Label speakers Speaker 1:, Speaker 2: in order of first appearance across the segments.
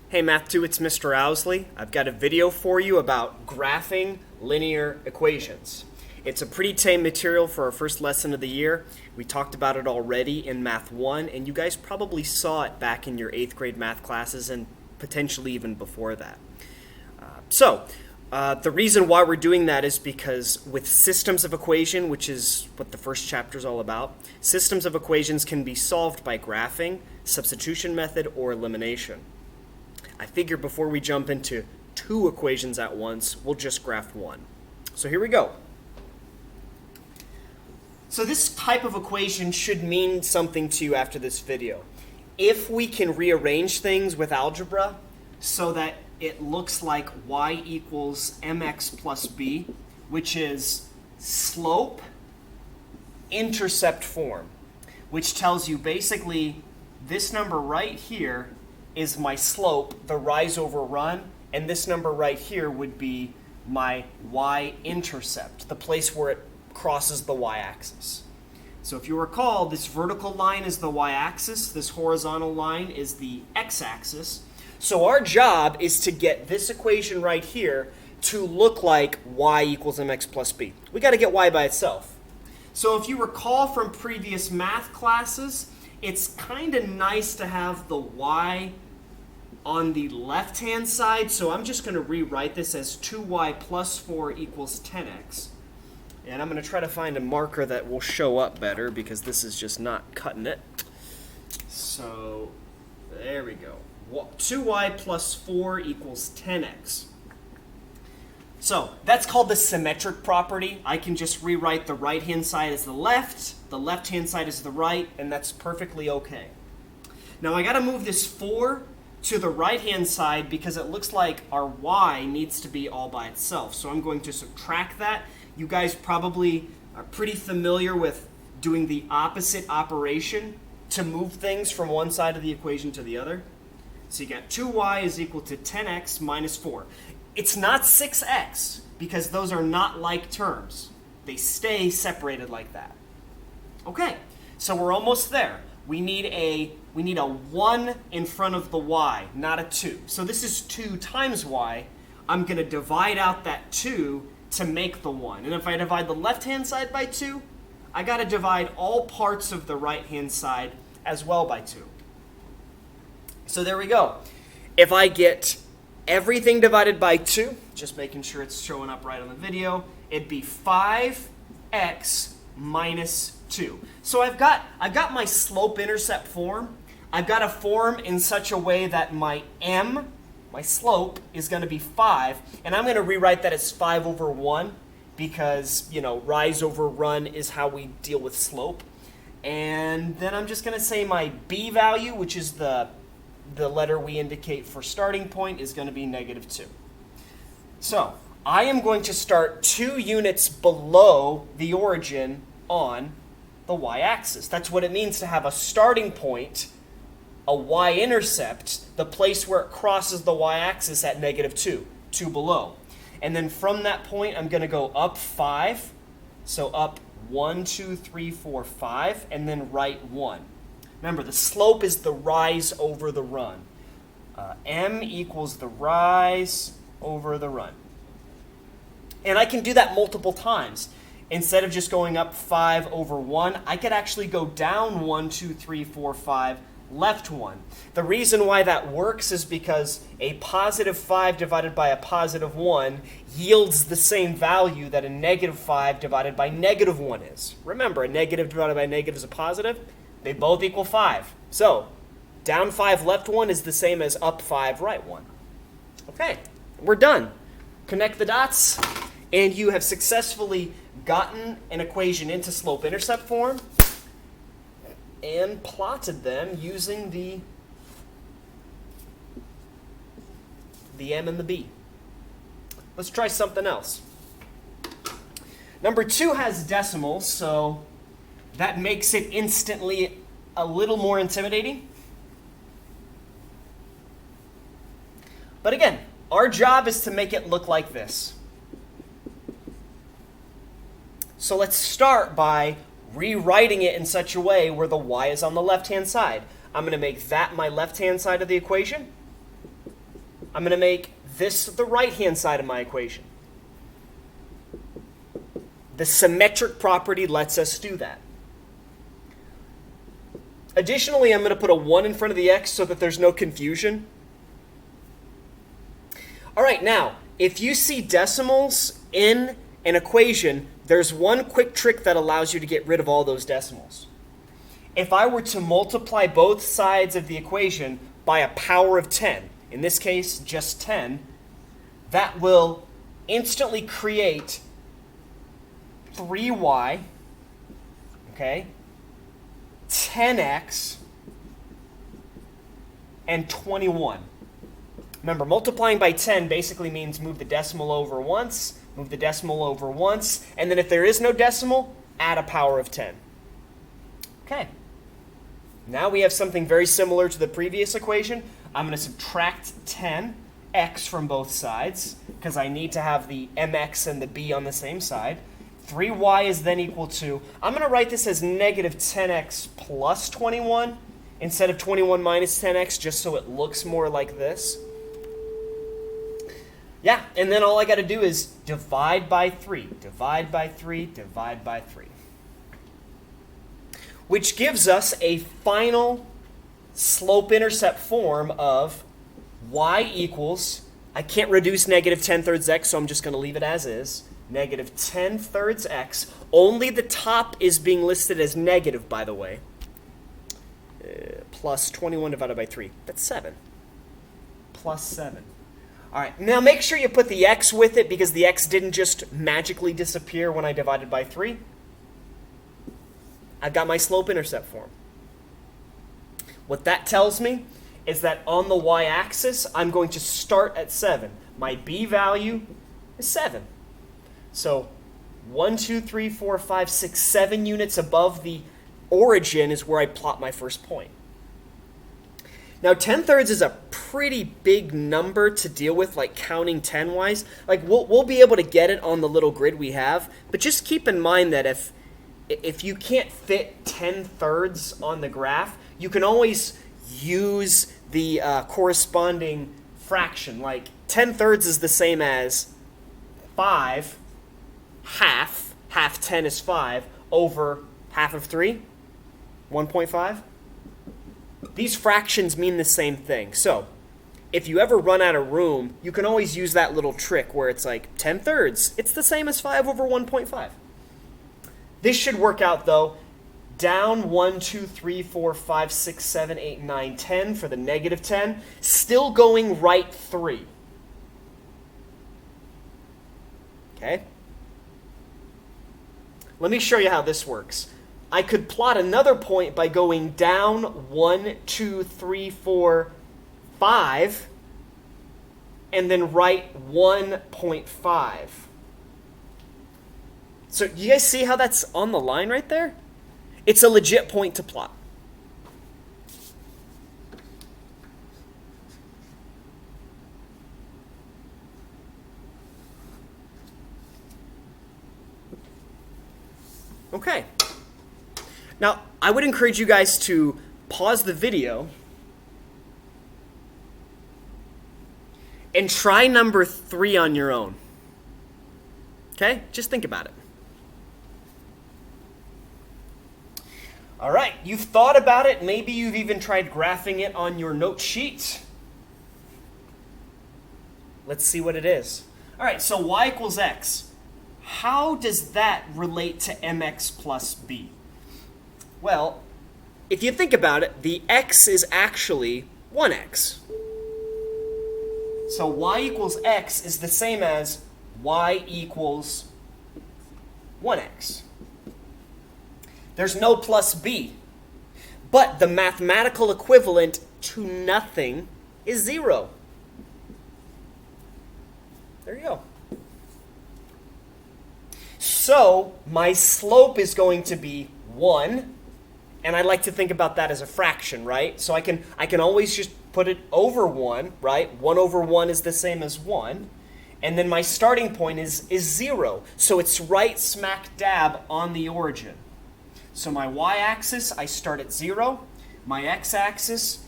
Speaker 1: Hey Math 2, it's Mr. Owsley. I've got a video for you about graphing linear equations. It's a pretty tame material for our first lesson of the year. We talked about it already in Math 1, and you guys probably saw it back in your 8th grade math classes and potentially even before that. The reason why we're doing that is because with systems of equation, which is what the first chapter is all about, systems of equations can be solved by graphing, substitution method, or elimination. I figure before we jump into two equations at once, we'll just graph one. So here we go. So this type of equation should mean something to you after this video. If we can rearrange things with algebra so that it looks like y equals mx plus b, which is slope intercept form, which tells you basically this number right here is my slope, the rise over run, and this number right here would be my y-intercept, the place where it crosses the y-axis. So if you recall, this vertical line is the y-axis, this horizontal line is the x-axis. So our job is to get this equation right here to look like y equals mx plus b. We got to get y by itself. So if you recall from previous math classes, it's kind of nice to have the y on the left-hand side, so I'm just going to rewrite this as 2y plus 4 equals 10x. And I'm going to try to find a marker that will show up better because this is just not cutting it. So there we go. 2y plus 4 equals 10x. So that's called the symmetric property. I can just rewrite the right-hand side as the left-hand side as the right, and that's perfectly okay. Now I got to move this 4 to the right-hand side because it looks like our y needs to be all by itself. So I'm going to subtract that. You guys probably are pretty familiar with doing the opposite operation to move things from one side of the equation to the other. So you got 2y is equal to 10x minus 4. It's not 6x because those are not like terms. They stay separated like that. Okay, so we're almost there. We need a 1 in front of the y, not a 2. So this is 2 times y. I'm going to divide out that 2 to make the 1. And if I divide the left-hand side by 2, I got to divide all parts of the right-hand side as well by 2. So there we go. If I get everything divided by 2, just making sure it's showing up right on the video, it'd be 5x minus 2. So I've got my slope-intercept form. I've got a form in such a way that my m, my slope, is going to be 5. And I'm going to rewrite that as 5 over 1 because, rise over run is how we deal with slope. And then I'm just going to say my b value, which is the letter we indicate for starting point, is going to be negative 2. So I am going to start 2 units below the origin on the y-axis. That's what it means to have a starting point, a y-intercept, the place where it crosses the y-axis at negative 2 below. And then from that point, I'm going to go up 5. So up 1, 2, 3, 4, 5, and then right 1. Remember, the slope is the rise over the run. M equals the rise over the run. And I can do that multiple times. Instead of just going up 5 over 1, I could actually go down 1, 2, 3, 4, 5, left 1. The reason why that works is because a positive 5 divided by a positive 1 yields the same value that a negative 5 divided by negative 1 is. Remember, a negative divided by a negative is a positive. They both equal 5. So down 5, left 1 is the same as up 5, right 1. Okay, we're done. Connect the dots, and you have successfully gotten an equation into slope-intercept form and plotted them using the m and the b. Let's try something else. Number 2 has decimals, so that makes it instantly a little more intimidating. But again, our job is to make it look like this. So let's start by rewriting it in such a way where the y is on the left-hand side. I'm going to make that my left-hand side of the equation. I'm going to make this the right-hand side of my equation. The symmetric property lets us do that. Additionally, I'm going to put a 1 in front of the x so that there's no confusion. All right, now, if you see decimals in an equation, there's one quick trick that allows you to get rid of all those decimals. If I were to multiply both sides of the equation by a power of 10, in this case, just 10, that will instantly create 3y, okay, 10x, and 21. Remember, multiplying by 10 basically means move the decimal over once, move the decimal over once, and then if there is no decimal, add a power of 10. Okay. Now we have something very similar to the previous equation. I'm going to subtract 10x from both sides, because I need to have the mx and the b on the same side. 3y is then equal to, I'm going to write this as negative 10x plus 21 instead of 21 minus 10x, just so it looks more like this. Yeah, and then all I got to do is divide by 3, divide by 3, divide by 3. Which gives us a final slope-intercept form of y equals, I can't reduce negative 10 thirds x, so I'm just going to leave it as is, negative 10 thirds x. Only the top is being listed as negative, by the way. Plus 21 divided by 3. That's 7. Plus 7. All right, now make sure you put the x with it because the x didn't just magically disappear when I divided by 3. I've got my slope-intercept form. What that tells me is that on the y-axis, I'm going to start at 7. My b value is 7. So 1, 2, 3, 4, 5, 6, 7 units above the origin is where I plot my first point. Now 10 thirds is a pretty big number to deal with, like counting 10-wise. Like we'll be able to get it on the little grid we have, but just keep in mind that if you can't fit 10 thirds on the graph, you can always use the corresponding fraction. Like 10 thirds is the same as 5 half 10 is 5 over half of 3, 1.5. These fractions mean the same thing. So if you ever run out of room, you can always use that little trick where it's like 10 thirds. It's the same as 5 over 1.5. This should work out, though. Down 1, 2, 3, 4, 5, 6, 7, 8, 9, 10 for the negative 10. Still going right 3. Okay? Let me show you how this works. I could plot another point by going down 1, 2, 3, 4, 5, and then right 1.5. So you guys see how that's on the line right there? It's a legit point to plot. Okay. Now, I would encourage you guys to pause the video and try number 3 on your own. Okay? Just think about it. All right, you've thought about it. Maybe you've even tried graphing it on your note sheet. Let's see what it is. All right, so y equals x. How does that relate to mx plus b? Well, if you think about it, the x is actually 1x. So y equals x is the same as y equals 1x. There's no plus b. But the mathematical equivalent to nothing is 0. There you go. So my slope is going to be 1. And I like to think about that as a fraction, right? So I can always just put it over 1, right? 1 over 1 is the same as 1. And then my starting point is 0. So it's right smack dab on the origin. So my y-axis, I start at 0. My x-axis,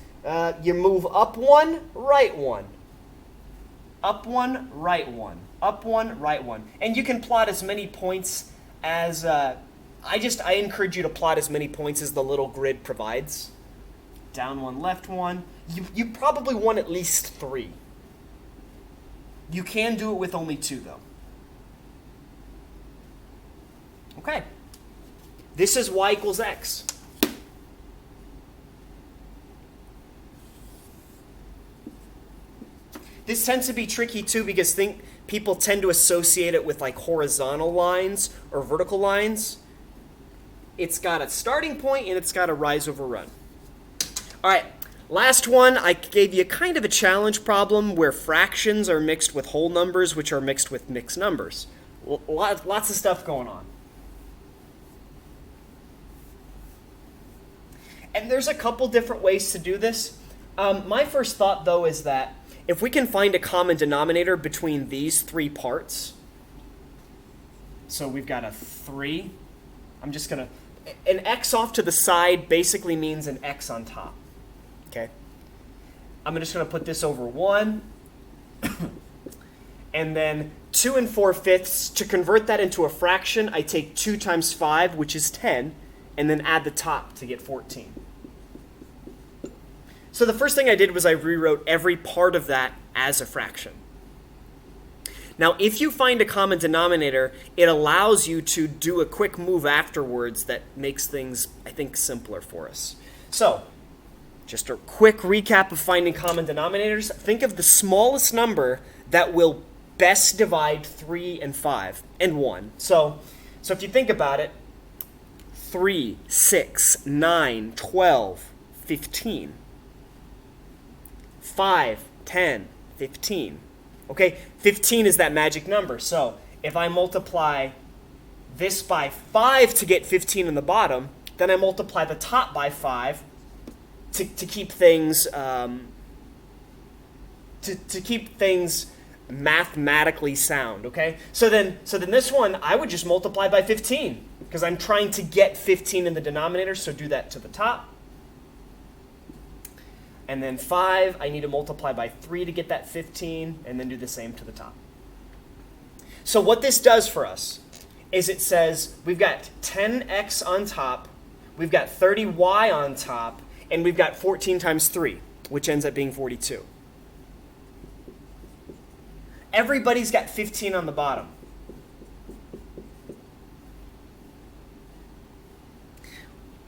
Speaker 1: you move up 1, right 1. up one, right one, up one, right one. And you can plot as many points as, I encourage you to plot as many points as the little grid provides. Down one, left one. You probably want at least 3. You can do it with only 2 though. Okay. This is y equals x. This tends to be tricky too because people tend to associate it with like horizontal lines or vertical lines. It's got a starting point and it's got a rise over run. All right, last one, I gave you kind of a challenge problem where fractions are mixed with whole numbers, which are mixed with mixed numbers. Lots of stuff going on. And there's a couple different ways to do this. My first thought, though, is that if we can find a common denominator between these 3 parts, so we've got a 3, I'm just going to, an x off to the side basically means an x on top, okay? I'm just going to put this over 1, and then 2 4/5. To convert that into a fraction, I take 2 times 5, which is 10, and then add the top to get 14. So the first thing I did was I rewrote every part of that as a fraction. Now, if you find a common denominator, it allows you to do a quick move afterwards that makes things, I think, simpler for us. So, just a quick recap of finding common denominators. Think of the smallest number that will best divide 3 and 5 and 1. So if you think about it, 3, 6, 9, 12, 15. 5, 10, 15. Okay, 15 is that magic number. So if I multiply this by 5 to get 15 in the bottom, then I multiply the top by 5 to keep things to keep things mathematically sound. Okay, so then this one I would just multiply by 15 because I'm trying to get 15 in the denominator. So do that to the top. And then 5, I need to multiply by 3 to get that 15, and then do the same to the top. So what this does for us is it says we've got 10x on top, we've got 30y on top, and we've got 14 times 3, which ends up being 42. Everybody's got 15 on the bottom.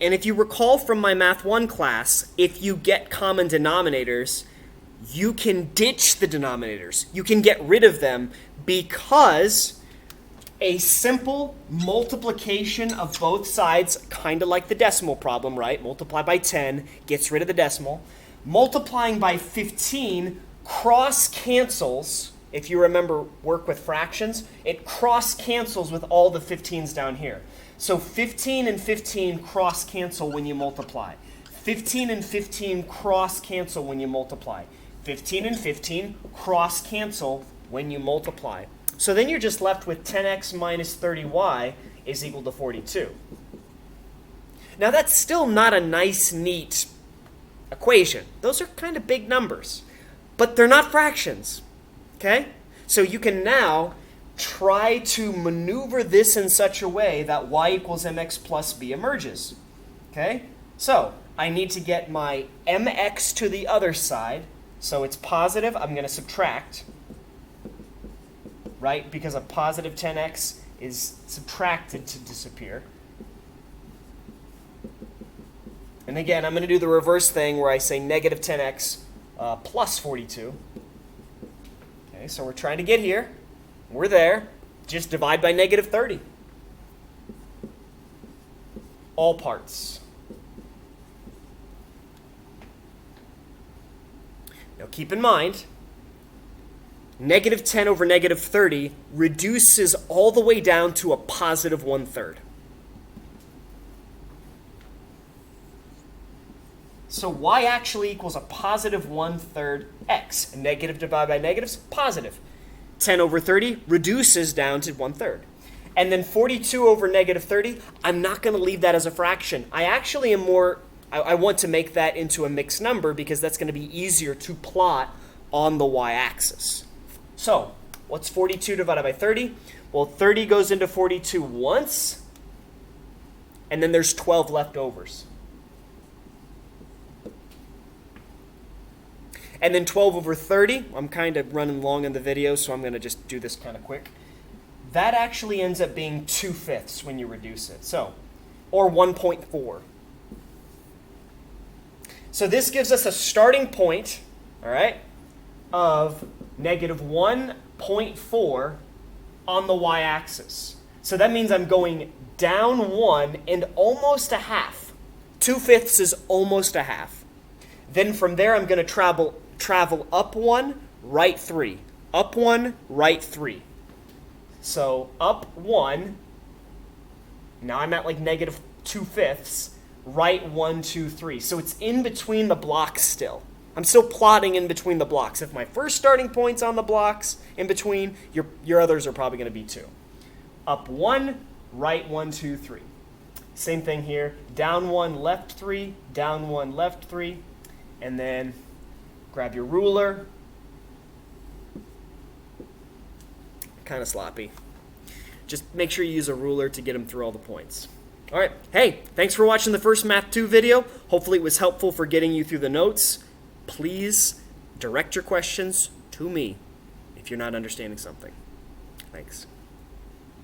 Speaker 1: And if you recall from my Math 1 class, if you get common denominators, you can ditch the denominators. You can get rid of them because a simple multiplication of both sides, kind of like the decimal problem, right? Multiply by 10 gets rid of the decimal. Multiplying by 15 cross-cancels. If you remember work with fractions, it cross-cancels with all the 15s down here. So 15 and 15 cross-cancel when you multiply. 15 and 15 cross-cancel when you multiply. 15 and 15 cross-cancel when you multiply. So then you're just left with 10x minus 30y is equal to 42. Now that's still not a nice, neat equation. Those are kind of big numbers. But they're not fractions. Okay? So you can now try to maneuver this in such a way that y equals mx plus b emerges. Okay? So I need to get my mx to the other side. So it's positive. I'm going to subtract. Right? Because a positive 10x is subtracted to disappear. And again, I'm going to do the reverse thing where I say negative 10x plus 42. Okay, so we're trying to get here. We're there. Just divide by negative 30. All parts. Now keep in mind, negative 10 over negative 30 reduces all the way down to a positive 1/3. So y actually equals a positive 1/3 x. Negative divided by negatives, positive. 10 over 30 reduces down to 1/3. And then 42 over negative 30, I'm not going to leave that as a fraction. I actually am I want to make that into a mixed number because that's going to be easier to plot on the y-axis. So, what's 42 divided by 30? Well, 30 goes into 42 once, and then there's 12 leftovers. And then 12 over 30, I'm kind of running long in the video, so I'm going to just do this kind of quick. That actually ends up being 2/5 when you reduce it. So, or 1.4. So this gives us a starting point, all right, of negative 1.4 on the y-axis. So that means I'm going down 1 and almost a half. 2/5 is almost a half. Then from there, I'm going to travel up 1, right 3. Up 1, right 3. So up 1, now I'm at like negative 2/5, right 1, 2, 3. So it's in between the blocks still. I'm still plotting in between the blocks. If my first starting point's on the blocks in between, your others are probably going to be 2. Up 1, right 1, 2, 3. Same thing here. Down 1, left 3, down 1, left 3. And then grab your ruler. Kind of sloppy. Just make sure you use a ruler to get them through all the points. All right. Hey, thanks for watching the first Math 2 video. Hopefully it was helpful for getting you through the notes. Please direct your questions to me if you're not understanding something. Thanks.